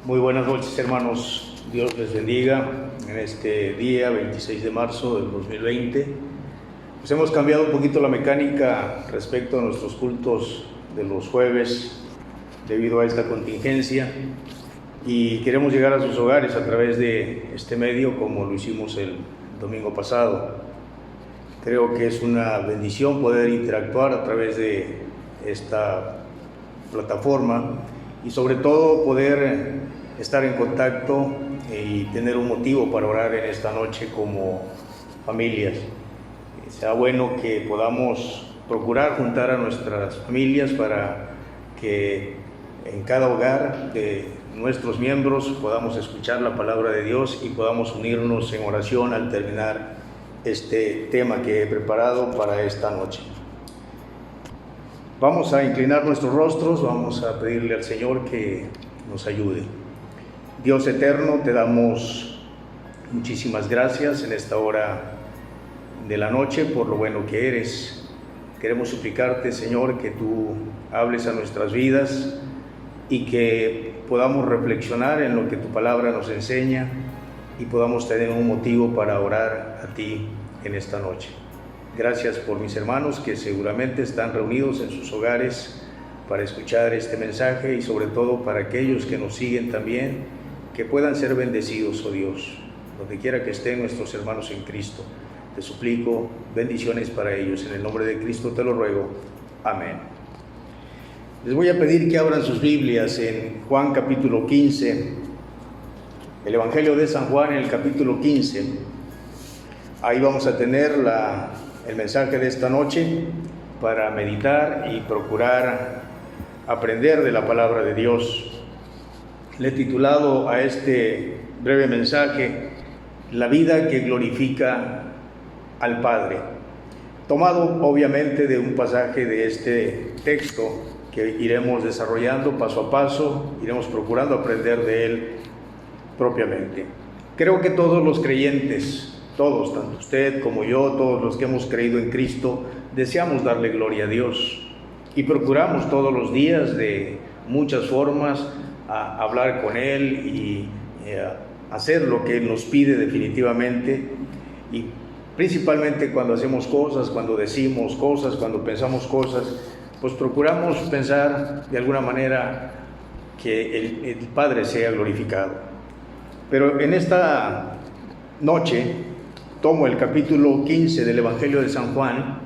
Muy buenas noches, hermanos. Dios les bendiga en este día 26 de marzo del 2020. Pues hemos cambiado un poquito la mecánica respecto a nuestros cultos de los jueves debido a esta contingencia y queremos llegar a sus hogares a través de este medio como lo hicimos el domingo pasado. Creo que es una bendición poder interactuar a través de esta plataforma y sobre todo poder estar en contacto y tener un motivo para orar en esta noche como familias. Sea bueno que podamos procurar juntar a nuestras familias para que en cada hogar de nuestros miembros podamos escuchar la palabra de Dios y podamos unirnos en oración al terminar este tema que he preparado para esta noche. Vamos a inclinar nuestros rostros, vamos a pedirle al Señor que nos ayude. Dios eterno, te damos muchísimas gracias en esta hora de la noche por lo bueno que eres. Queremos suplicarte, Señor, que tú hables a nuestras vidas y que podamos reflexionar en lo que tu palabra nos enseña y podamos tener un motivo para orar a ti en esta noche. Gracias por mis hermanos que seguramente están reunidos en sus hogares para escuchar este mensaje y sobre todo para aquellos que nos siguen también, que puedan ser bendecidos, oh Dios, donde quiera que estén nuestros hermanos en Cristo. Te suplico bendiciones para ellos. En el nombre de Cristo te lo ruego. Amén. Les voy a pedir que abran sus Biblias en Juan capítulo 15, el Evangelio de San Juan en el capítulo 15. Ahí vamos a tener el mensaje de esta noche para meditar y procurar aprender de la palabra de Dios. Le he titulado a este breve mensaje La vida que glorifica al Padre, tomado obviamente de un pasaje de este texto que iremos desarrollando paso a paso, iremos procurando aprender de él propiamente. Creo que todos los creyentes, todos, tanto usted como yo, todos los que hemos creído en Cristo, deseamos darle gloria a Dios y procuramos todos los días de muchas formas a hablar con Él y hacer lo que Él nos pide definitivamente, y principalmente cuando hacemos cosas, cuando decimos cosas, cuando pensamos cosas, pues procuramos pensar de alguna manera que el Padre sea glorificado. Pero en esta noche tomo el capítulo 15 del Evangelio de San Juan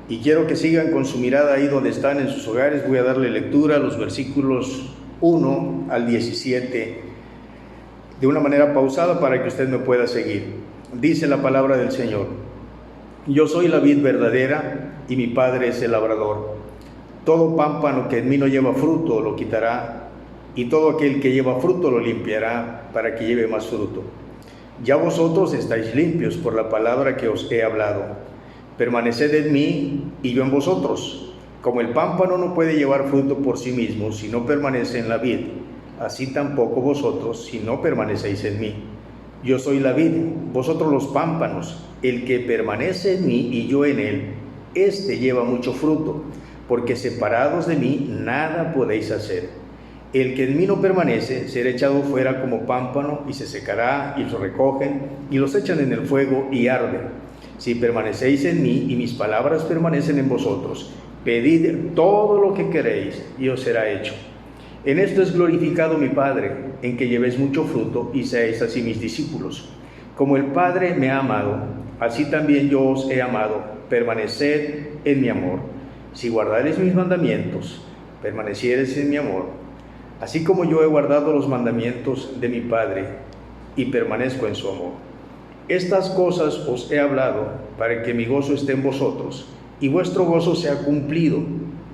y quiero que sigan con su mirada ahí donde están en sus hogares. Voy a darle lectura a los versículos 1 al 17 de una manera pausada para que usted me pueda seguir. Dice la palabra del Señor: Yo soy la vid verdadera y mi Padre es el labrador. Todo pámpano que en mí no lleva fruto lo quitará, y todo aquel que lleva fruto lo limpiará para que lleve más fruto. Ya vosotros estáis limpios por la palabra que os he hablado. Permaneced en mí y yo en vosotros. Como el pámpano no puede llevar fruto por sí mismo si no permanece en la vid, así tampoco vosotros si no permanecéis en mí. Yo soy la vid, vosotros los pámpanos. El que permanece en mí y yo en él, éste lleva mucho fruto, porque separados de mí nada podéis hacer. El que en mí no permanece será echado fuera como pámpano y se secará, y los recogen y los echan en el fuego y arden. Si permanecéis en mí y mis palabras permanecen en vosotros, pedid todo lo que queréis y os será hecho. En esto es glorificado mi Padre, en que llevéis mucho fruto y seáis así mis discípulos. Como el Padre me ha amado, así también yo os he amado. Permaneced en mi amor. Si guardareis mis mandamientos, permaneciereis en mi amor, así como yo he guardado los mandamientos de mi Padre y permanezco en su amor. Estas cosas os he hablado para que mi gozo esté en vosotros y vuestro gozo sea cumplido.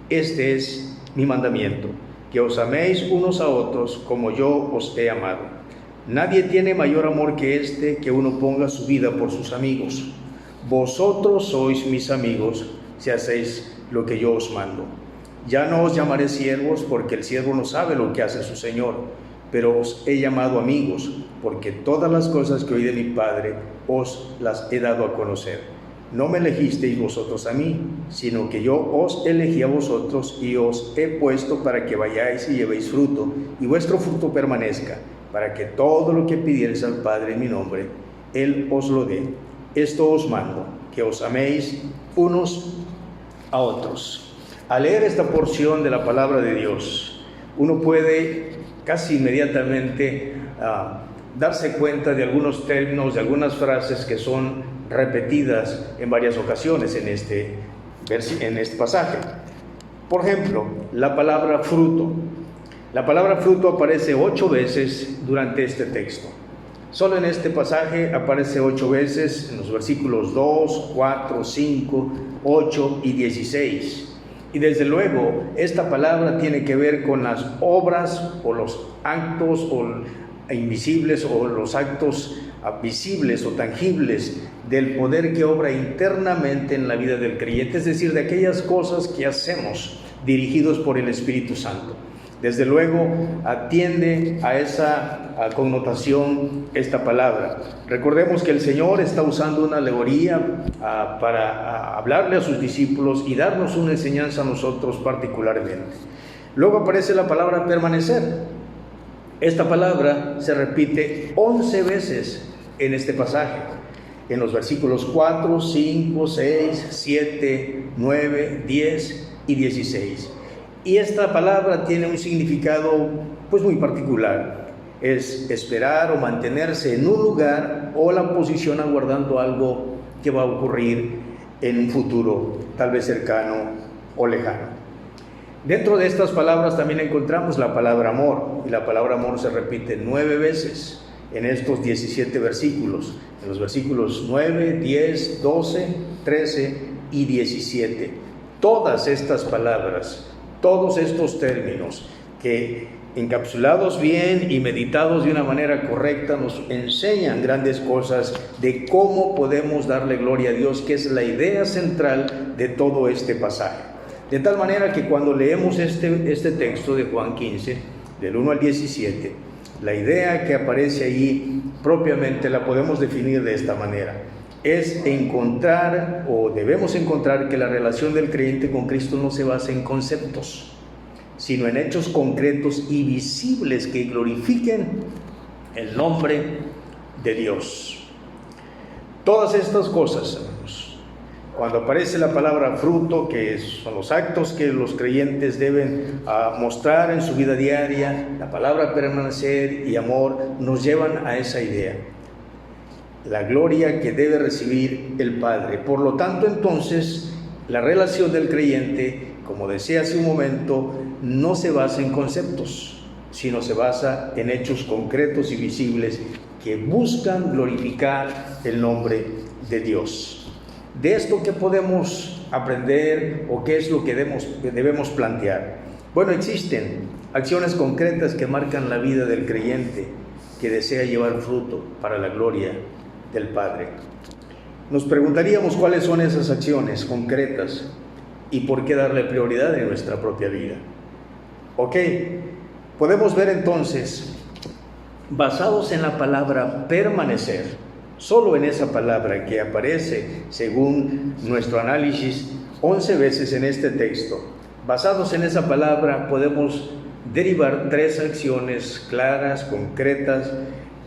Este es mi mandamiento, que os améis unos a otros como yo os he amado. Nadie tiene mayor amor que este, que uno ponga su vida por sus amigos. Vosotros sois mis amigos si hacéis lo que yo os mando. Ya no os llamaré siervos, porque el siervo no sabe lo que hace su Señor, pero os he llamado amigos, porque todas las cosas que oí de mi Padre os las he dado a conocer. No me elegisteis vosotros a mí, sino que yo os elegí a vosotros y os he puesto para que vayáis y llevéis fruto, y vuestro fruto permanezca, para que todo lo que pidiereis al Padre en mi nombre, Él os lo dé. Esto os mando, que os améis unos a otros. Al leer esta porción de la palabra de Dios, uno puede casi inmediatamente darse cuenta de algunos términos, de algunas frases que son repetidas en varias ocasiones en este pasaje. Por ejemplo, la palabra fruto. La palabra fruto aparece 8 veces durante este texto. Solo en este pasaje aparece 8 veces en los versículos 2, 4, 5, 8 y 16. Y desde luego, esta palabra tiene que ver con las obras o los actos invisibles o los actos visibles o tangibles del poder que obra internamente en la vida del creyente, es decir, de aquellas cosas que hacemos dirigidos por el Espíritu Santo. Desde luego, atiende a esa connotación esta palabra. Recordemos que el Señor está usando una alegoría para hablarle a sus discípulos y darnos una enseñanza a nosotros particularmente. Luego aparece la palabra permanecer. Esta palabra se repite 11 veces en este pasaje, en los versículos 4, 5, 6, 7, 9, 10 y 16. Y esta palabra tiene un significado pues muy particular. Es esperar o mantenerse en un lugar o la posición aguardando algo que va a ocurrir en un futuro tal vez cercano o lejano. Dentro de estas palabras también encontramos la palabra amor, y la palabra amor se repite 9 veces en estos 17 versículos, en los versículos 9, 10, 12, 13 y 17. Todas estas palabras, todos estos términos que encapsulados bien y meditados de una manera correcta nos enseñan grandes cosas de cómo podemos darle gloria a Dios, que es la idea central de todo este pasaje. De tal manera que cuando leemos este texto de Juan 15, del 1 al 17, la idea que aparece ahí propiamente la podemos definir de esta manera. Es encontrar, o debemos encontrar, que la relación del creyente con Cristo no se basa en conceptos, sino en hechos concretos y visibles que glorifiquen el nombre de Dios. Todas estas cosas, hermanos, cuando aparece la palabra fruto, que son los actos que los creyentes deben mostrar en su vida diaria, la palabra permanecer y amor nos llevan a esa idea, la gloria que debe recibir el Padre. Por lo tanto, entonces, la relación del creyente, como decía hace un momento, no se basa en conceptos, sino se basa en hechos concretos y visibles que buscan glorificar el nombre de Dios. De esto, ¿qué podemos aprender o qué es lo que debemos plantear? Bueno, existen acciones concretas que marcan la vida del creyente que desea llevar fruto para la gloria del Padre. Nos preguntaríamos cuáles son esas acciones concretas y por qué darle prioridad en nuestra propia vida. Ok, podemos ver entonces, basados en la palabra permanecer, solo en esa palabra que aparece, según nuestro análisis, 11 veces en este texto, basados en esa palabra podemos derivar 3 acciones claras, concretas,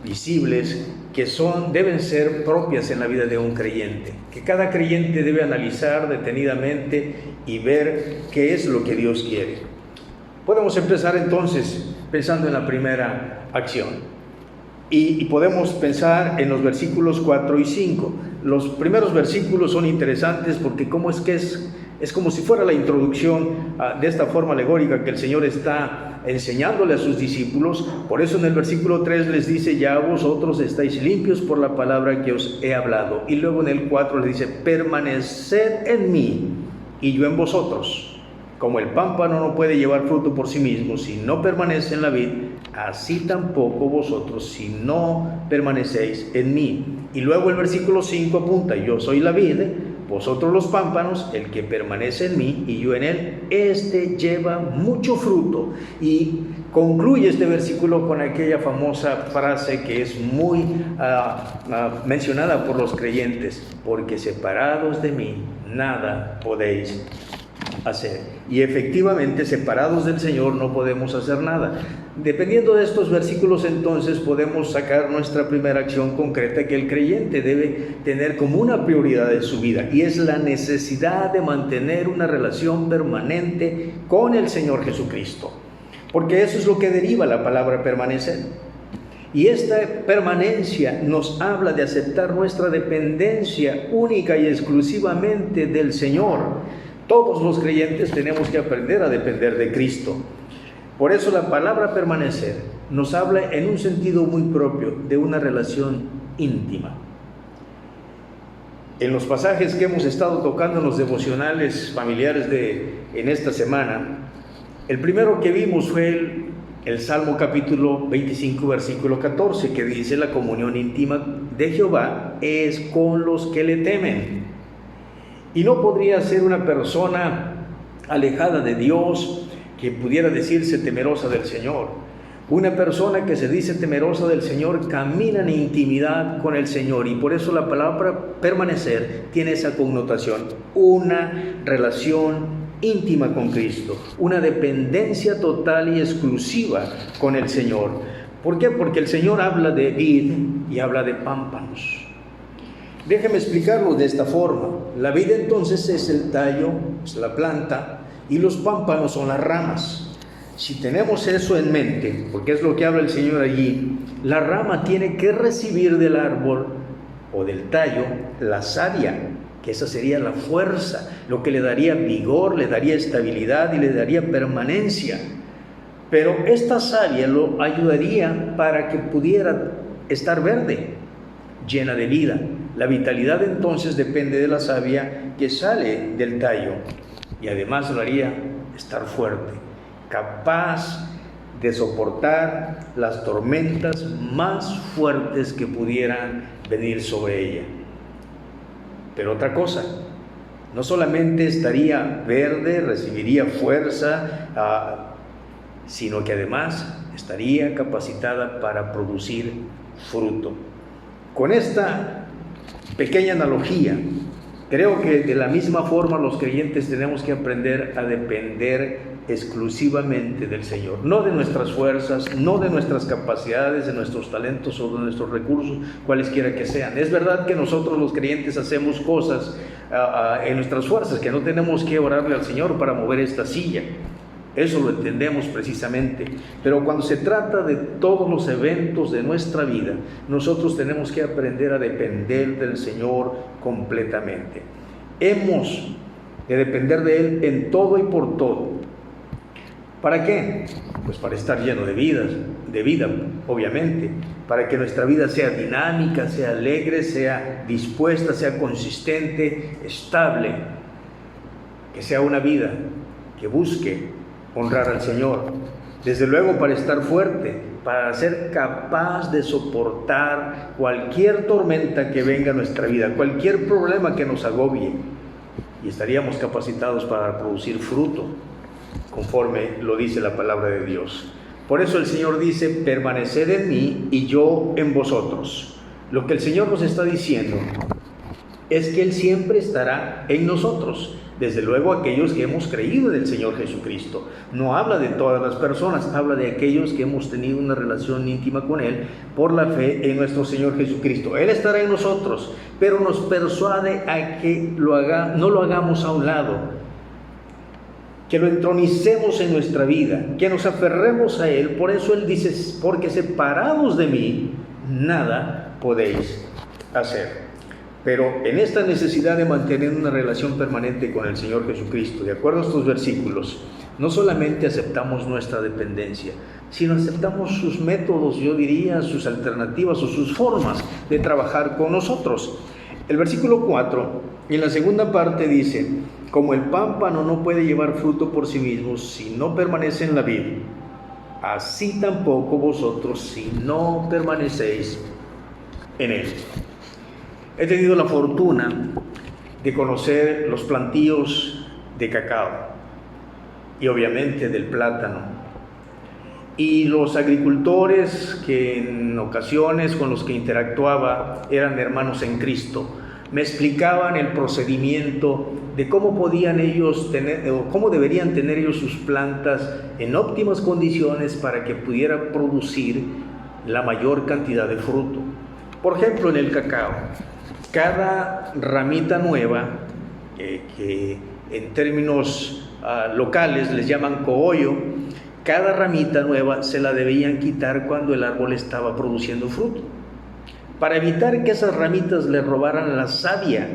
visibles, que deben ser propias en la vida de un creyente, que cada creyente debe analizar detenidamente y ver qué es lo que Dios quiere. Podemos empezar entonces pensando en la primera acción. Y podemos pensar en los versículos 4 y 5. Los primeros versículos son interesantes porque es como si fuera la introducción de esta forma alegórica que el Señor está enseñándole a sus discípulos. Por eso en el versículo 3 les dice: ya vosotros estáis limpios por la palabra que os he hablado. Y luego en el 4 les dice: permaneced en mí y yo en vosotros. Como el pámpano no puede llevar fruto por sí mismo si no permanece en la vid, así tampoco vosotros si no permanecéis en mí. Y luego el versículo 5 apunta: yo soy la vid, vosotros los pámpanos, el que permanece en mí y yo en él, este lleva mucho fruto. Y concluye este versículo con aquella famosa frase que es muy mencionada por los creyentes: porque separados de mí nada podéis hacer. Y efectivamente, separados del Señor no podemos hacer nada. Dependiendo de estos versículos, entonces podemos sacar nuestra primera acción concreta que el creyente debe tener como una prioridad en su vida, y es la necesidad de mantener una relación permanente con el Señor Jesucristo, porque eso es lo que deriva la palabra permanecer. Y esta permanencia nos habla de aceptar nuestra dependencia única y exclusivamente del Señor. Todos los creyentes tenemos que aprender a depender de Cristo. Por eso la palabra permanecer nos habla en un sentido muy propio de una relación íntima. En los pasajes que hemos estado tocando en los devocionales familiares en esta semana, el primero que vimos fue el Salmo capítulo 25, versículo 14, que dice: la comunión íntima de Jehová es con los que le temen. Y no podría ser una persona alejada de Dios que pudiera decirse temerosa del Señor. Una persona que se dice temerosa del Señor camina en intimidad con el Señor, y por eso la palabra permanecer tiene esa connotación: una relación íntima con Cristo, una dependencia total y exclusiva con el Señor. ¿Por qué? Porque el Señor habla de vid y habla de pámpanos. Déjeme explicarlo de esta forma. La vid entonces es el tallo, es la planta, y los pámpanos son las ramas. Si tenemos eso en mente, porque es lo que habla el Señor allí, la rama tiene que recibir del árbol o del tallo la savia, que esa sería la fuerza, lo que le daría vigor, le daría estabilidad y le daría permanencia. Pero esta savia lo ayudaría para que pudiera estar verde, llena de vida. La vitalidad entonces depende de la savia que sale del tallo, y además lo haría estar fuerte, capaz de soportar las tormentas más fuertes que pudieran venir sobre ella. Pero otra cosa, no solamente estaría verde, recibiría fuerza, sino que además estaría capacitada para producir fruto. Con esta pequeña analogía, creo que de la misma forma los creyentes tenemos que aprender a depender exclusivamente del Señor, no de nuestras fuerzas, no de nuestras capacidades, de nuestros talentos o de nuestros recursos, cualesquiera que sean. Es verdad que nosotros los creyentes hacemos cosas en nuestras fuerzas, que no tenemos que orarle al Señor para mover esta silla. Eso lo entendemos precisamente, pero cuando se trata de todos los eventos de nuestra vida, nosotros tenemos que aprender a depender del Señor completamente. Hemos de depender de Él en todo y por todo. ¿Para qué? Pues para estar lleno de vida, obviamente, para que nuestra vida sea dinámica, sea alegre, sea dispuesta, sea consistente, estable, que sea una vida que busque honrar al Señor. Desde luego para estar fuerte, para ser capaz de soportar cualquier tormenta que venga a nuestra vida, cualquier problema que nos agobie, y estaríamos capacitados para producir fruto, conforme lo dice la palabra de Dios. Por eso el Señor dice: permaneced en mí y yo en vosotros. Lo que el Señor nos está diciendo es que Él siempre estará en nosotros. Desde luego aquellos que hemos creído en el Señor Jesucristo. No habla de todas las personas, habla de aquellos que hemos tenido una relación íntima con Él por la fe en nuestro Señor Jesucristo. Él estará en nosotros, pero nos persuade a que no lo hagamos a un lado, que lo entronicemos en nuestra vida, que nos aferremos a Él. Por eso Él dice: porque separados de mí, nada podéis hacer. Pero en esta necesidad de mantener una relación permanente con el Señor Jesucristo, de acuerdo a estos versículos, no solamente aceptamos nuestra dependencia, sino aceptamos sus métodos, yo diría, sus alternativas o sus formas de trabajar con nosotros. El versículo 4, en la segunda parte dice: como el pámpano no puede llevar fruto por sí mismo si no permanece en la vid, así tampoco vosotros si no permanecéis en él. He tenido la fortuna de conocer los plantíos de cacao y obviamente del plátano. Y los agricultores que en ocasiones con los que interactuaba eran hermanos en Cristo, me explicaban el procedimiento de cómo podían ellos tener o cómo deberían tener ellos sus plantas en óptimas condiciones para que pudieran producir la mayor cantidad de fruto. Por ejemplo, en el cacao, cada ramita nueva, que en términos locales les llaman cogollo, cada ramita nueva se la debían quitar cuando el árbol estaba produciendo fruto, para evitar que esas ramitas le robaran la savia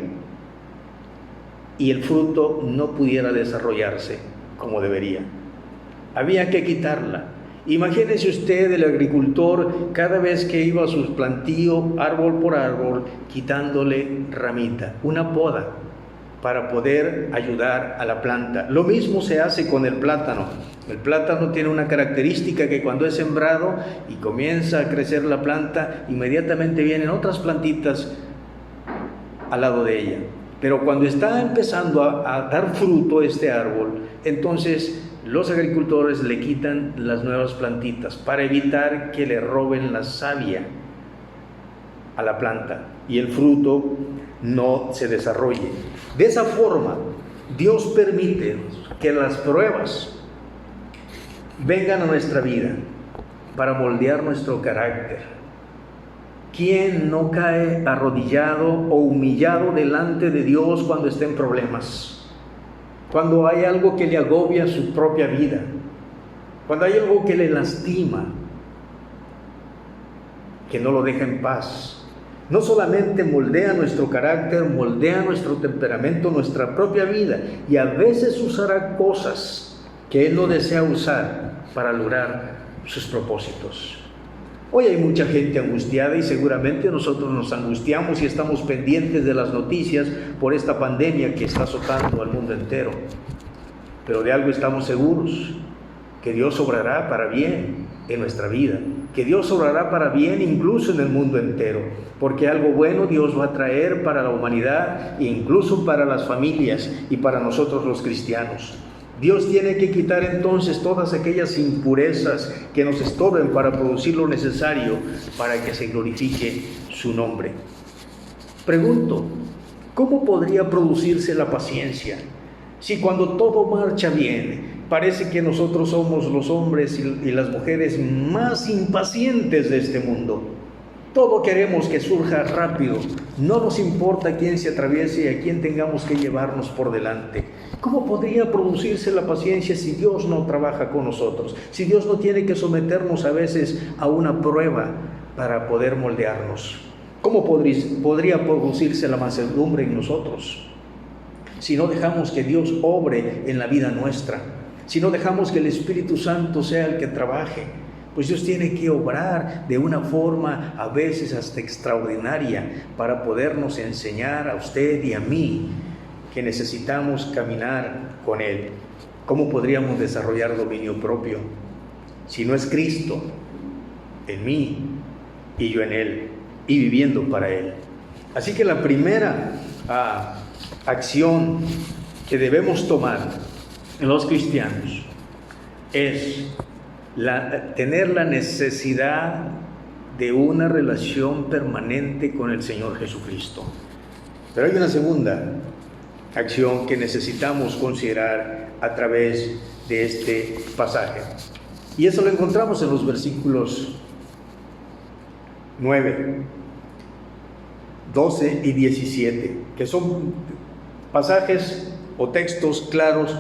y el fruto no pudiera desarrollarse como debería. Había que quitarla. Imagínese usted el agricultor cada vez que iba a su plantío, árbol por árbol, quitándole ramita, una poda, para poder ayudar a la planta. Lo mismo se hace con el plátano. El plátano tiene una característica que cuando es sembrado y comienza a crecer la planta, inmediatamente vienen otras plantitas al lado de ella. Pero cuando está empezando a dar fruto este árbol, entonces los agricultores le quitan las nuevas plantitas para evitar que le roben la savia a la planta y el fruto no se desarrolle. De esa forma, Dios permite que las pruebas vengan a nuestra vida para moldear nuestro carácter. ¿Quién no cae arrodillado o humillado delante de Dios cuando está en problemas? Cuando hay algo que le agobia su propia vida, cuando hay algo que le lastima, que no lo deja en paz. No solamente moldea nuestro carácter, moldea nuestro temperamento, nuestra propia vida, y a veces usará cosas que Él no desea usar para lograr sus propósitos. Hoy hay mucha gente angustiada y seguramente nosotros nos angustiamos y estamos pendientes de las noticias por esta pandemia que está azotando al mundo entero. Pero de algo estamos seguros, que Dios obrará para bien en nuestra vida, que Dios obrará para bien incluso en el mundo entero, porque algo bueno Dios va a traer para la humanidad e incluso para las familias y para nosotros los cristianos. Dios tiene que quitar entonces todas aquellas impurezas que nos estorben para producir lo necesario para que se glorifique su nombre. Pregunto, ¿cómo podría producirse la paciencia si cuando todo marcha bien parece que nosotros somos los hombres y las mujeres más impacientes de este mundo? Todo queremos que surja rápido, no nos importa quién se atraviese y a quién tengamos que llevarnos por delante. ¿Cómo podría producirse la paciencia si Dios no trabaja con nosotros? Si Dios no tiene que someternos a veces a una prueba para poder moldearnos. ¿Cómo podría producirse la mansedumbre en nosotros? Si no dejamos que Dios obre en la vida nuestra, si no dejamos que el Espíritu Santo sea el que trabaje, pues Dios tiene que obrar de una forma a veces hasta extraordinaria para podernos enseñar a usted y a mí que necesitamos caminar con Él. ¿Cómo podríamos desarrollar dominio propio si no es Cristo en mí y yo en Él y viviendo para Él? Así que la primera acción que debemos tomar en los cristianos es tener la necesidad de una relación permanente con el Señor Jesucristo. Pero hay una segunda acción que necesitamos considerar a través de este pasaje, y eso lo encontramos en los versículos 9, 12 y 17, que son pasajes o textos claros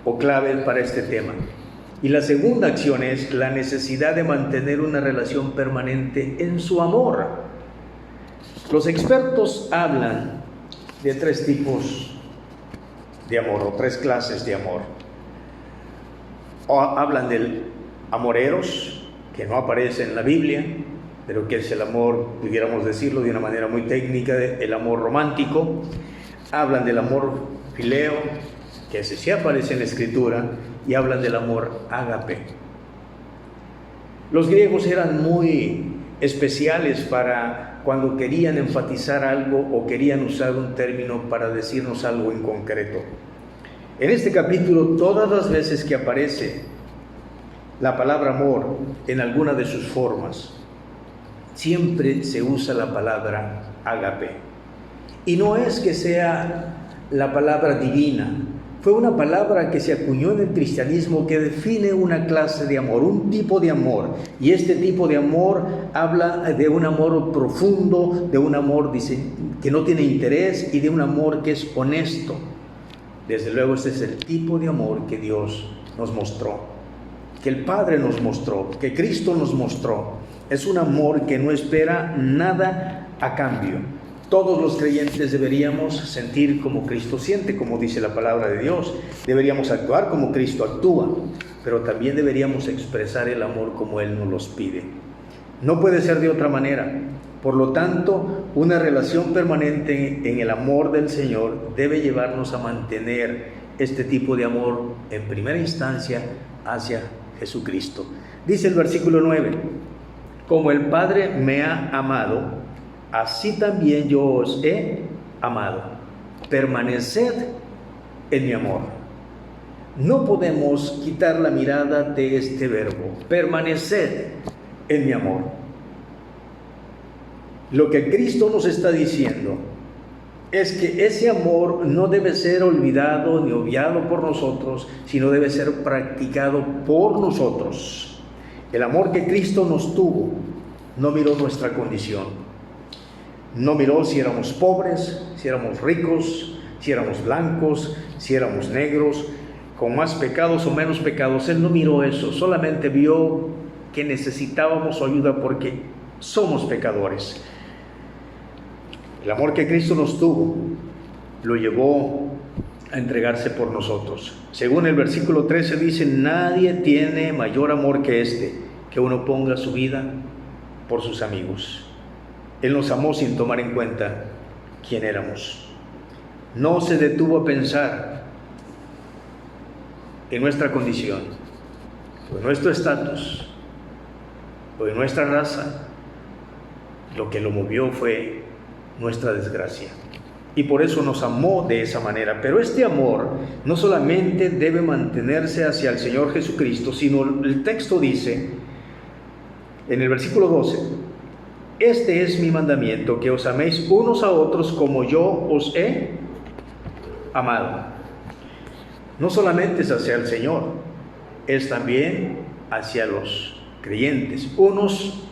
o claves para este tema. Y la segunda acción es la necesidad de mantener una relación permanente en su amor. Los expertos hablan de tres tipos de amor o tres clases de amor. Hablan del amor eros, que no aparece en la Biblia, pero que es el amor, pudiéramos decirlo de una manera muy técnica, el amor romántico. Hablan del amor fileo, que ese sí aparece en la Escritura, y hablan del amor ágape. Los griegos eran muy especiales para cuando querían enfatizar algo o querían usar un término para decirnos algo en concreto. En este capítulo, todas las veces que aparece la palabra amor en alguna de sus formas, siempre se usa la palabra ágape. Y no es que sea la palabra divina, fue una palabra que se acuñó en el cristianismo que define una clase de amor, un tipo de amor. Y este tipo de amor habla de un amor profundo, de un amor que no tiene interés y de un amor que es honesto. Desde luego este es el tipo de amor que Dios nos mostró, que el Padre nos mostró, que Cristo nos mostró. Es un amor que no espera nada a cambio. Todos los creyentes deberíamos sentir como Cristo siente, como dice la palabra de Dios. Deberíamos actuar como Cristo actúa, pero también deberíamos expresar el amor como Él nos los pide. No puede ser de otra manera. Por lo tanto, una relación permanente en el amor del Señor debe llevarnos a mantener este tipo de amor en primera instancia hacia Jesucristo. Dice el versículo 9, como el Padre me ha amado, así también yo os he amado. Permaneced en mi amor. No podemos quitar la mirada de este verbo, permaneced en mi amor. Lo que Cristo nos está diciendo es que ese amor no debe ser olvidado ni obviado por nosotros, sino debe ser practicado por nosotros. El amor que Cristo nos tuvo no miró nuestra condición. No miró si éramos pobres, si éramos ricos, si éramos blancos, si éramos negros, con más pecados o menos pecados. Él no miró eso, solamente vio que necesitábamos su ayuda porque somos pecadores. El amor que Cristo nos tuvo lo llevó a entregarse por nosotros. Según el versículo 13 dice, nadie tiene mayor amor que este, que uno ponga su vida por sus amigos. Él nos amó sin tomar en cuenta quién éramos. No se detuvo a pensar en nuestra condición, o en nuestro estatus, o en nuestra raza. Lo que lo movió fue nuestra desgracia. Y por eso nos amó de esa manera. Pero este amor no solamente debe mantenerse hacia el Señor Jesucristo, sino el texto dice, en el versículo 12, este es mi mandamiento, que os améis unos a otros como yo os he amado. No solamente es hacia el Señor, es también hacia los creyentes, unos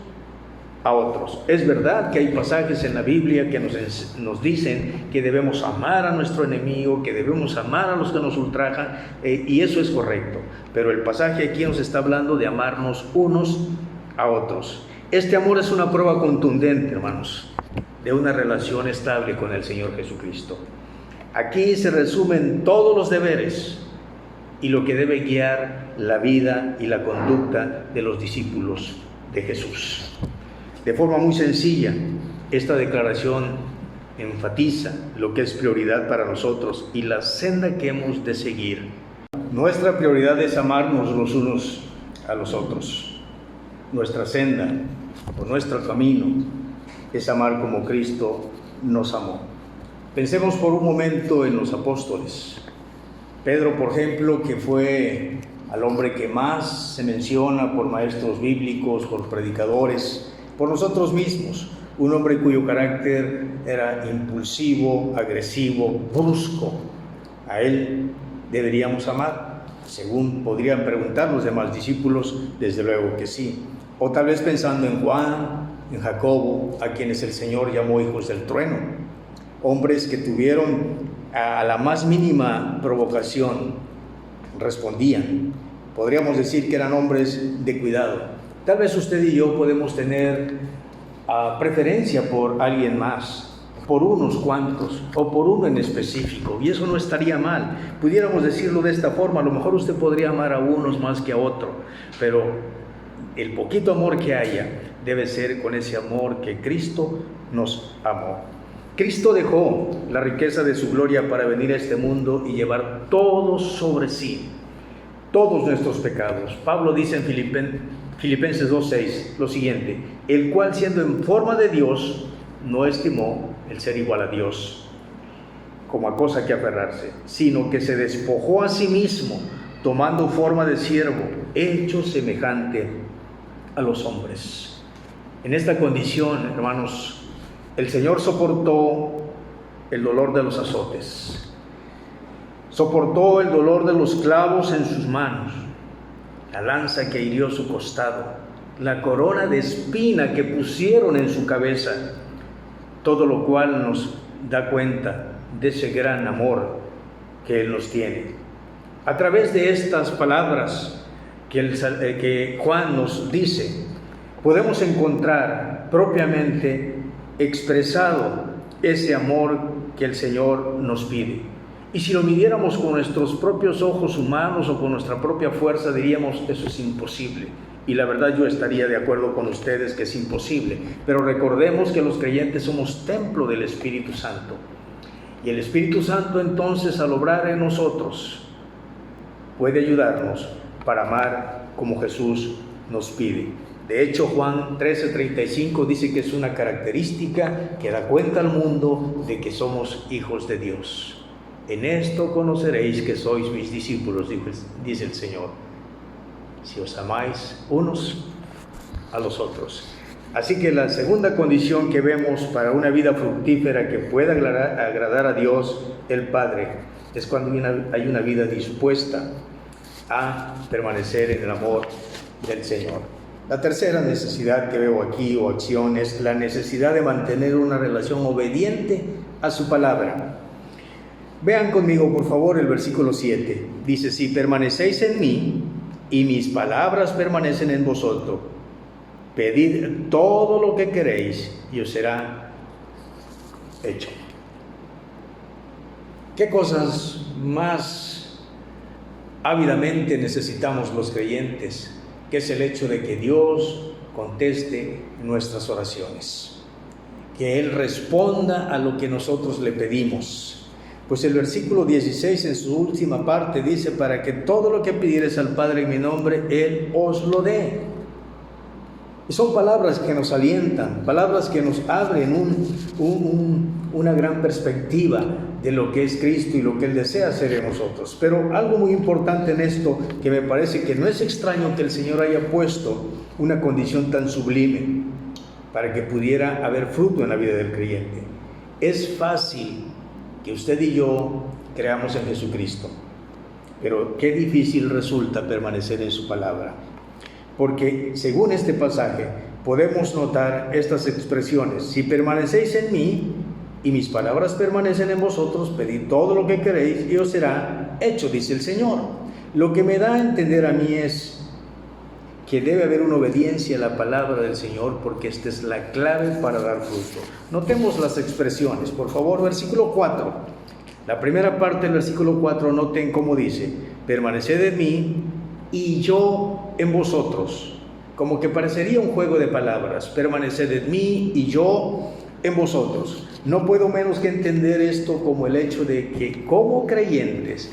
a otros. Es verdad que hay pasajes en la Biblia que nos dicen que debemos amar a nuestro enemigo, que debemos amar a los que nos ultrajan, y eso es correcto. Pero el pasaje aquí nos está hablando de amarnos unos a otros. Este amor es una prueba contundente, hermanos, de una relación estable con el Señor Jesucristo. Aquí se resumen todos los deberes y lo que debe guiar la vida y la conducta de los discípulos de Jesús. De forma muy sencilla, esta declaración enfatiza lo que es prioridad para nosotros y la senda que hemos de seguir. Nuestra prioridad es amarnos los unos a los otros. Nuestra senda o nuestro camino es amar como Cristo nos amó. Pensemos por un momento en los apóstoles. Pedro, por ejemplo, que fue al hombre que más se menciona por maestros bíblicos, por predicadores, por nosotros mismos, un hombre cuyo carácter era impulsivo, agresivo, brusco. A él deberíamos amar, según podrían preguntar los demás discípulos, desde luego que sí. O tal vez pensando en Juan, en Jacobo, a quienes el Señor llamó hijos del trueno, hombres que tuvieron a la más mínima provocación, respondían. Podríamos decir que eran hombres de cuidado. Tal vez usted y yo podemos tener preferencia por alguien más, por unos cuantos o por uno en específico, y eso no estaría mal. Pudiéramos decirlo de esta forma, a lo mejor usted podría amar a unos más que a otro, pero el poquito amor que haya debe ser con ese amor que Cristo nos amó. Cristo dejó la riqueza de su gloria para venir a este mundo y llevar todo sobre sí, todos nuestros pecados. Pablo dice en Filipenses 2:6, lo siguiente: el cual, siendo en forma de Dios, no estimó el ser igual a Dios como a cosa que aferrarse, sino que se despojó a sí mismo, tomando forma de siervo, hecho semejante a los hombres. En esta condición, hermanos, el Señor soportó el dolor de los azotes, soportó el dolor de los clavos en sus manos, la lanza que hirió su costado, la corona de espina que pusieron en su cabeza, todo lo cual nos da cuenta de ese gran amor que Él nos tiene. A través de estas palabras que Juan nos dice, podemos encontrar propiamente expresado ese amor que el Señor nos pide. Y si lo midiéramos con nuestros propios ojos humanos o con nuestra propia fuerza, diríamos, eso es imposible. Y la verdad, yo estaría de acuerdo con ustedes que es imposible. Pero recordemos que los creyentes somos templo del Espíritu Santo. Y el Espíritu Santo, entonces, al obrar en nosotros, puede ayudarnos para amar como Jesús nos pide. De hecho, Juan 13:35 dice que es una característica que da cuenta al mundo de que somos hijos de Dios. En esto conoceréis que sois mis discípulos, dice el Señor, si os amáis unos a los otros. Así que la segunda condición que vemos para una vida fructífera que pueda agradar a Dios el Padre es cuando hay una vida dispuesta a permanecer en el amor del Señor. La tercera necesidad que veo aquí, o acción, es la necesidad de mantener una relación obediente a su palabra. Vean conmigo, por favor, el versículo 7. Dice: si permanecéis en mí y mis palabras permanecen en vosotros, pedid todo lo que queréis y os será hecho. ¿Qué cosas más ávidamente necesitamos los creyentes? Que es el hecho de que Dios conteste nuestras oraciones, que Él responda a lo que nosotros le pedimos. Pues el versículo 16 en su última parte dice: para que todo lo que pidiereis al Padre en mi nombre, Él os lo dé. Y son palabras que nos alientan, palabras que nos abren una gran perspectiva de lo que es Cristo y lo que Él desea hacer en nosotros. Pero algo muy importante en esto, que me parece que no es extraño que el Señor haya puesto una condición tan sublime para que pudiera haber fruto en la vida del creyente. Es fácil que usted y yo creamos en Jesucristo, pero qué difícil resulta permanecer en su palabra. Porque según este pasaje podemos notar estas expresiones: si permanecéis en mí y mis palabras permanecen en vosotros, pedid todo lo que queréis y os será hecho, dice el Señor. Lo que me da a entender a mí es que debe haber una obediencia a la palabra del Señor, porque esta es la clave para dar fruto. Notemos las expresiones, por favor. Versículo 4, la primera parte del versículo 4, noten cómo dice: permaneced en mí y yo en vosotros. Como que parecería un juego de palabras: permaneced en mí y yo en vosotros. No puedo menos que entender esto como el hecho de que, como creyentes,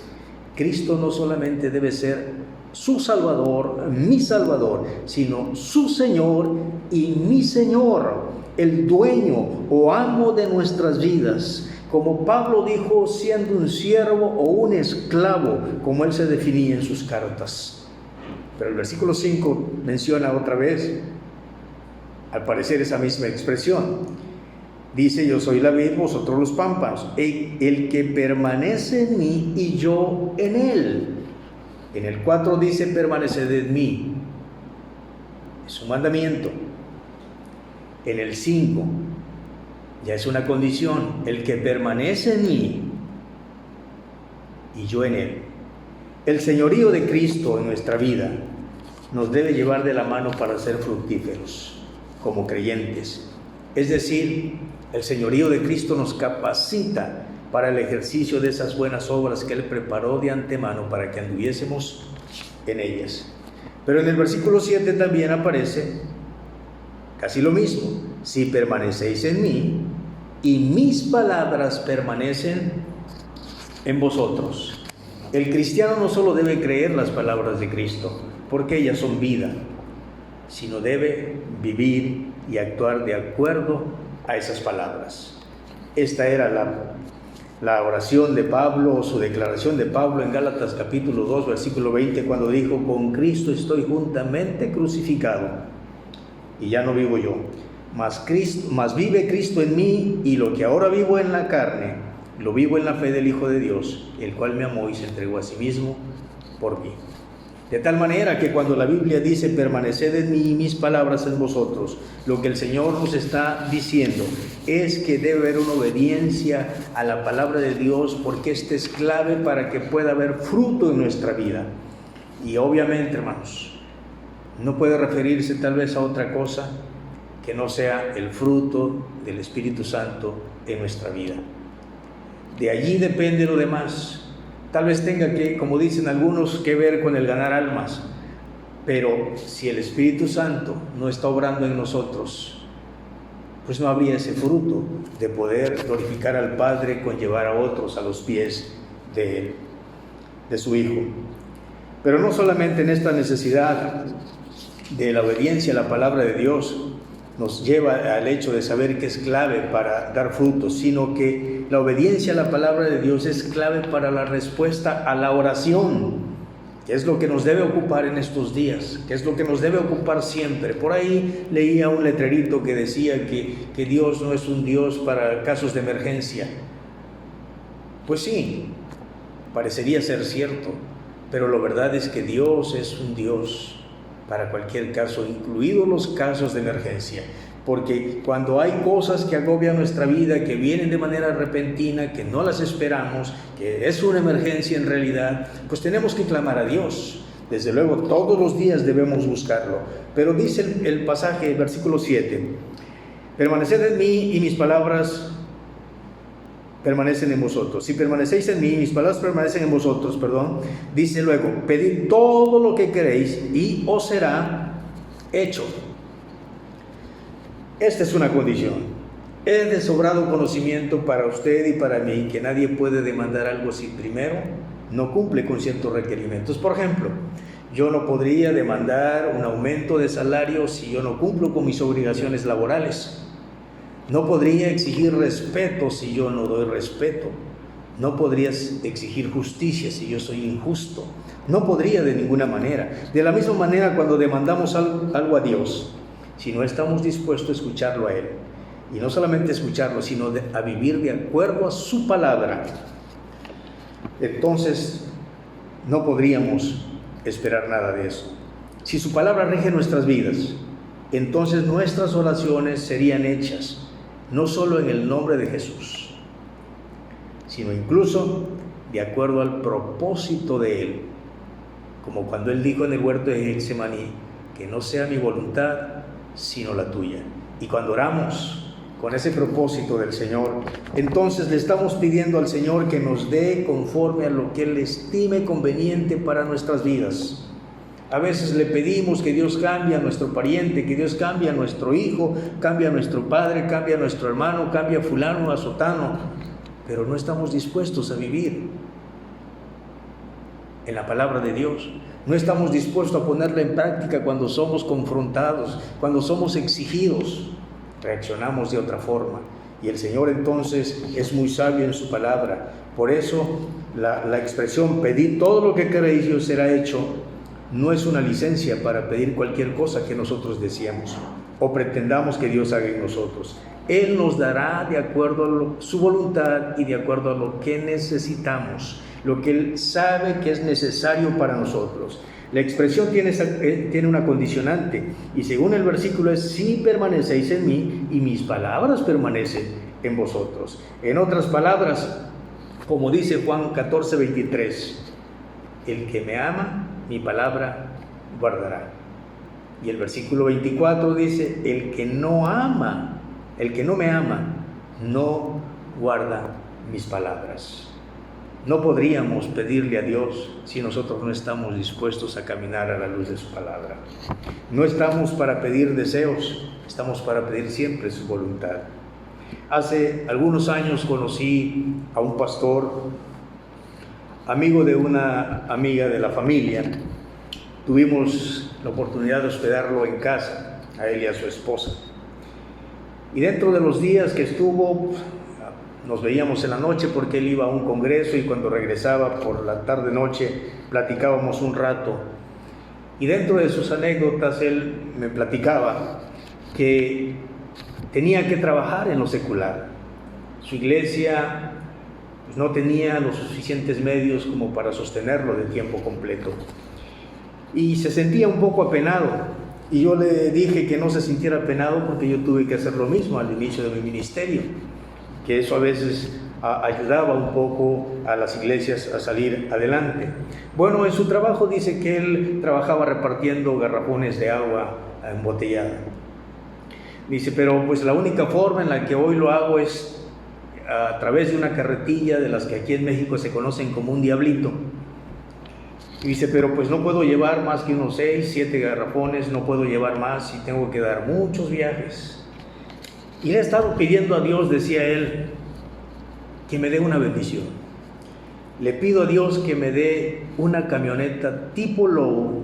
Cristo no solamente debe ser su Salvador, mi Salvador, sino su Señor y mi Señor, el dueño o amo de nuestras vidas. Como Pablo dijo, siendo un siervo o un esclavo, como él se definía en sus cartas. Pero el versículo 5 menciona otra vez, al parecer, esa misma expresión. Dice: yo soy la vid, vosotros los pámpanos. El que permanece en mí y yo en él. En el 4 dice: permaneced en mí. Es un mandamiento. En el 5 ya es una condición: el que permanece en mí y yo en él. El señorío de Cristo en nuestra vida nos debe llevar de la mano para ser fructíferos como creyentes. Es decir, el señorío de Cristo nos capacita para el ejercicio de esas buenas obras que Él preparó de antemano para que anduviésemos en ellas. Pero en el versículo 7 también aparece casi lo mismo: si permanecéis en mí y mis palabras permanecen en vosotros. El cristiano no solo debe creer las palabras de Cristo, porque ellas son vida. sino debe vivir y actuar de acuerdo a esas palabras. Esta era la oración de Pablo, o su declaración de Pablo en Gálatas capítulo 2, versículo 20, cuando dijo: con Cristo estoy juntamente crucificado, y ya no vivo yo, mas vive Cristo en mí, y lo que ahora vivo en la carne, lo vivo en la fe del Hijo de Dios, el cual me amó y se entregó a sí mismo por mí. De tal manera que cuando la Biblia dice: permaneced en mí y mis palabras en vosotros, lo que el Señor nos está diciendo es que debe haber una obediencia a la palabra de Dios, porque esta es clave para que pueda haber fruto en nuestra vida. Y obviamente, hermanos, no puede referirse tal vez a otra cosa que no sea el fruto del Espíritu Santo en nuestra vida. De allí depende lo demás. Tal vez tenga que, como dicen algunos, que ver con el ganar almas, pero si el Espíritu Santo no está obrando en nosotros, pues no habría ese fruto de poder glorificar al Padre con llevar a otros a los pies de Él, de su Hijo. Pero no solamente en esta necesidad de la obediencia a la palabra de Dios nos lleva al hecho de saber que es clave para dar frutos, sino que la obediencia a la palabra de Dios es clave para la respuesta a la oración, que es lo que nos debe ocupar en estos días, que es lo que nos debe ocupar siempre. Por ahí leía un letrerito que decía que Dios no es un Dios para casos de emergencia. Pues sí, parecería ser cierto, pero la verdad es que Dios es un Dios para cualquier caso, incluidos los casos de emergencia, porque cuando hay cosas que agobian nuestra vida, que vienen de manera repentina, que no las esperamos, que es una emergencia en realidad, pues tenemos que clamar a Dios. Desde luego, todos los días debemos buscarlo, pero dice el pasaje, el versículo 7, permaneced en mí y mis palabras permanecen en vosotros. Si permanecéis en mí, mis palabras permanecen en vosotros, dice luego: pedid todo lo que queréis y os será hecho. Esta es una condición. Es de sobrado conocimiento para usted y para mí que nadie puede demandar algo si primero no cumple con ciertos requerimientos. Por ejemplo, yo no podría demandar un aumento de salario si yo no cumplo con mis obligaciones laborales. No podría exigir respeto si yo no doy respeto. No podrías exigir justicia si yo soy injusto. No podría de ninguna manera. De la misma manera, cuando demandamos algo a Dios, si no estamos dispuestos a escucharlo a Él, y no solamente escucharlo, sino a vivir de acuerdo a su palabra, entonces no podríamos esperar nada de eso. Si su palabra rige nuestras vidas, entonces nuestras oraciones serían hechas no solo en el nombre de Jesús, sino incluso de acuerdo al propósito de Él, como cuando Él dijo en el huerto de Getsemaní: que no sea mi voluntad, sino la tuya. Y cuando oramos con ese propósito del Señor, entonces le estamos pidiendo al Señor que nos dé conforme a lo que Él estime conveniente para nuestras vidas. A veces le pedimos que Dios cambie a nuestro pariente, que Dios cambie a nuestro hijo, cambie a nuestro padre, cambie a nuestro hermano, cambie a fulano, a sotano, pero no estamos dispuestos a vivir en la palabra de Dios. No estamos dispuestos a ponerla en práctica cuando somos confrontados, cuando somos exigidos. Reaccionamos de otra forma. Y el Señor entonces es muy sabio en su palabra. Por eso la expresión pedid todo lo que queréis y os será hecho no es una licencia para pedir cualquier cosa que nosotros deseamos o pretendamos que Dios haga en nosotros. Él nos dará de acuerdo a su voluntad y de acuerdo a lo que necesitamos, lo que Él sabe que es necesario para nosotros. La expresión tiene una condicionante, y según el versículo es: si permanecéis en mí y mis palabras permanecen en vosotros. En otras palabras, como dice Juan 14:23, el que me ama, mi palabra guardará. Y el versículo 24 dice: el que no me ama, no guarda mis palabras. No podríamos pedirle a Dios si nosotros no estamos dispuestos a caminar a la luz de su palabra. No estamos para pedir deseos, estamos para pedir siempre su voluntad. Hace algunos años conocí a un pastor, amigo de una amiga de la familia, tuvimos la oportunidad de hospedarlo en casa, a él y a su esposa. Y dentro de los días que estuvo, nos veíamos en la noche porque él iba a un congreso, y cuando regresaba por la tarde-noche platicábamos un rato. Y dentro de sus anécdotas él me platicaba que tenía que trabajar en lo secular. Su iglesia pues, no tenía los suficientes medios como para sostenerlo de tiempo completo. Y se sentía un poco apenado. Y yo le dije que no se sintiera apenado porque yo tuve que hacer lo mismo al inicio de mi ministerio, que eso a veces ayudaba un poco a las iglesias a salir adelante. Bueno, en su trabajo dice que él trabajaba repartiendo garrafones de agua embotellada. Dice, pero pues la única forma en la que hoy lo hago es a través de una carretilla de las que aquí en México se conocen como un diablito. Y dice, pero pues no puedo llevar más que unos 6, 7 garrafones, no puedo llevar más y tengo que dar muchos viajes. Y le he estado pidiendo a Dios, decía él, que me dé una bendición. Le pido a Dios que me dé una camioneta tipo lobo,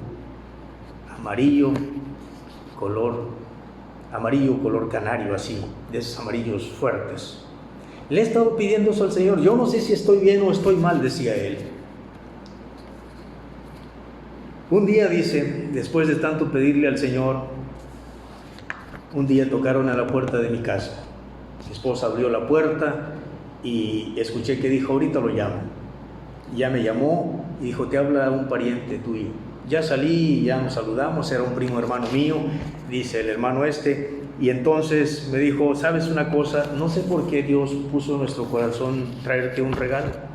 amarillo color canario, así, de esos amarillos fuertes. Le he estado pidiendo eso al Señor. Yo no sé si estoy bien o estoy mal, decía él. Un día, dice, después de tanto pedirle al Señor, un día tocaron a la puerta de mi casa. Mi esposa abrió la puerta y escuché que dijo, ahorita lo llamo. Ya me llamó y dijo, te habla un pariente tuyo. Ya salí y ya nos saludamos, era un primo hermano mío, dice el hermano y entonces me dijo, ¿sabes una cosa? No sé por qué Dios puso en nuestro corazón traerte un regalo.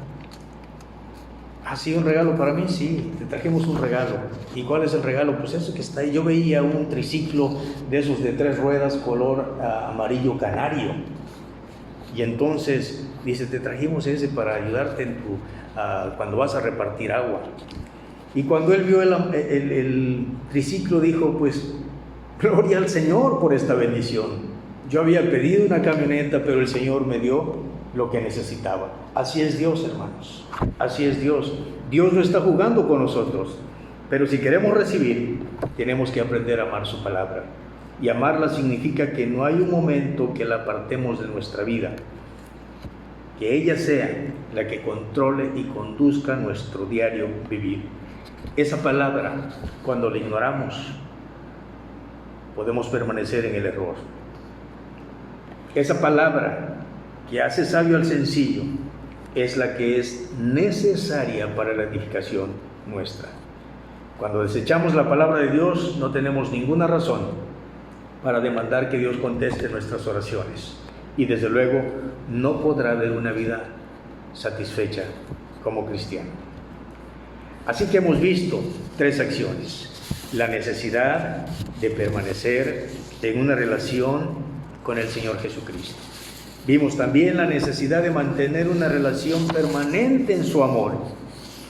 ¿Ah, sí, un regalo para mí? Sí, te trajimos un regalo. ¿Y cuál es el regalo? Pues eso que está ahí. Yo veía un triciclo de esos de 3 ruedas, color amarillo canario. Y entonces dice, te trajimos ese para ayudarte en cuando vas a repartir agua. Y cuando él vio el triciclo, dijo, pues, gloria al Señor por esta bendición. Yo había pedido una camioneta, pero el Señor me dio lo que necesitaba. Así es Dios, hermanos. Así es Dios. Dios no está jugando con nosotros. Pero si queremos recibir, tenemos que aprender a amar su palabra. Y amarla significa que no hay un momento que la apartemos de nuestra vida. Que ella sea la que controle y conduzca nuestro diario vivir. Esa palabra, cuando la ignoramos, podemos permanecer en el error. Esa palabra que hace sabio al sencillo es la que es necesaria para la edificación nuestra. Cuando desechamos la palabra de Dios, no tenemos ninguna razón para demandar que Dios conteste nuestras oraciones. Y desde luego, no podrá haber una vida satisfecha como cristiano. Así que hemos visto 3 acciones. La necesidad de permanecer en una relación con el Señor Jesucristo. Vimos también la necesidad de mantener una relación permanente en su amor.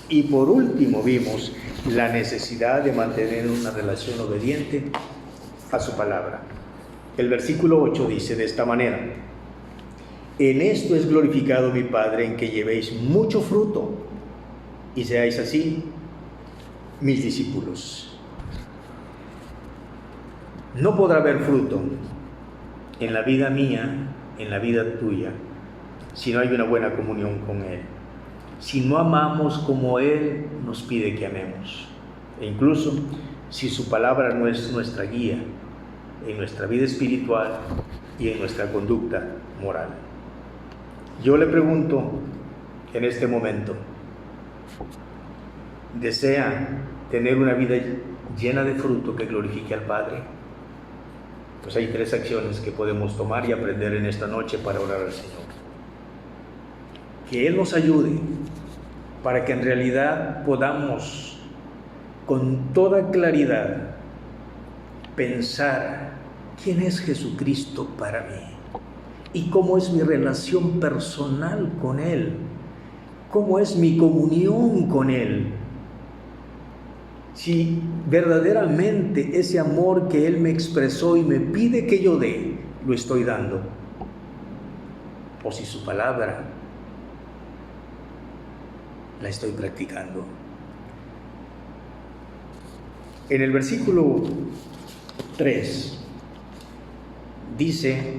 Y por último vimos la necesidad de mantener una relación obediente a su palabra. El versículo 8 dice de esta manera: en esto es glorificado mi Padre, en que llevéis mucho fruto y seáis así mis discípulos. No podrá haber fruto en la vida mía, en la vida tuya, si no hay una buena comunión con Él, si no amamos como Él nos pide que amemos, e incluso si su palabra no es nuestra guía en nuestra vida espiritual y en nuestra conducta moral. Yo le pregunto en este momento, ¿desea tener una vida llena de fruto que glorifique al Padre? Pues hay 3 acciones que podemos tomar y aprender en esta noche para orar al Señor. Que Él nos ayude para que en realidad podamos con toda claridad pensar quién es Jesucristo para mí y cómo es mi relación personal con Él, cómo es mi comunión con Él. Si verdaderamente ese amor que Él me expresó y me pide que yo dé, lo estoy dando, o si su palabra la estoy practicando. En el versículo 3 dice: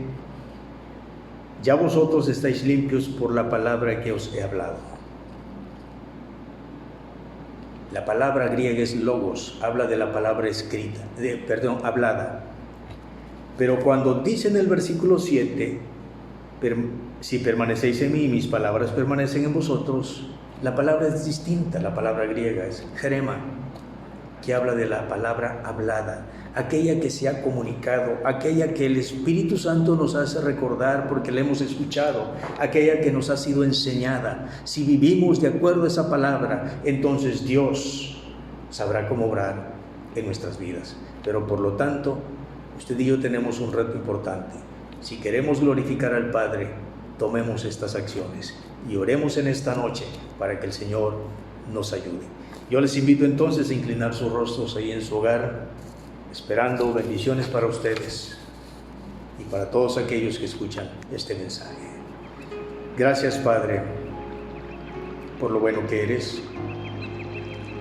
ya vosotros estáis limpios por la palabra que os he hablado. La palabra griega es logos, habla de la palabra hablada. Pero cuando dice en el versículo 7, si permanecéis en mí y mis palabras permanecen en vosotros, la palabra es distinta. La palabra griega es jerema, que habla de la palabra hablada, aquella que se ha comunicado, aquella que el Espíritu Santo nos hace recordar porque la hemos escuchado, aquella que nos ha sido enseñada. Si vivimos de acuerdo a esa palabra, entonces Dios sabrá cómo obrar en nuestras vidas. Pero por lo tanto, usted y yo tenemos un reto importante. Si queremos glorificar al Padre, tomemos estas acciones y oremos en esta noche para que el Señor nos ayude. Yo les invito entonces a inclinar sus rostros ahí en su hogar, esperando bendiciones para ustedes y para todos aquellos que escuchan este mensaje. Gracias, Padre, por lo bueno que eres,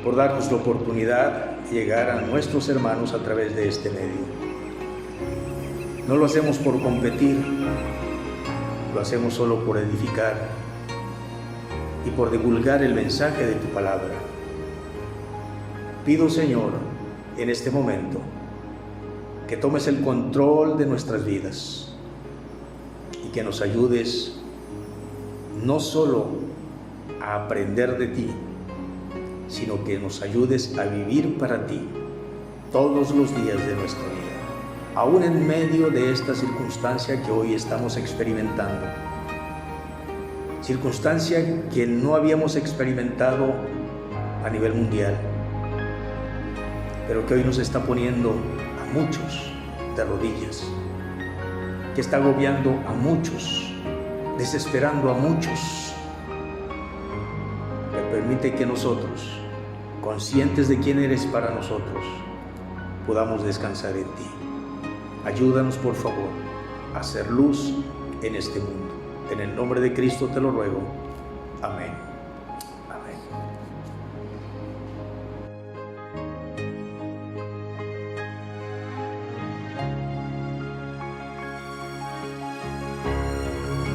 por darnos la oportunidad de llegar a nuestros hermanos a través de este medio. No lo hacemos por competir, lo hacemos solo por edificar y por divulgar el mensaje de tu palabra. Pido, Señor, en este momento, que tomes el control de nuestras vidas y que nos ayudes no solo a aprender de ti, sino que nos ayudes a vivir para ti todos los días de nuestra vida, aún en medio de esta circunstancia que hoy estamos experimentando, circunstancia que no habíamos experimentado a nivel mundial, pero que hoy nos está poniendo a muchos de rodillas, que está agobiando a muchos, desesperando a muchos. Me permite que nosotros, conscientes de quién eres para nosotros, podamos descansar en ti. Ayúdanos, por favor, a hacer luz en este mundo. En el nombre de Cristo te lo ruego. Amén.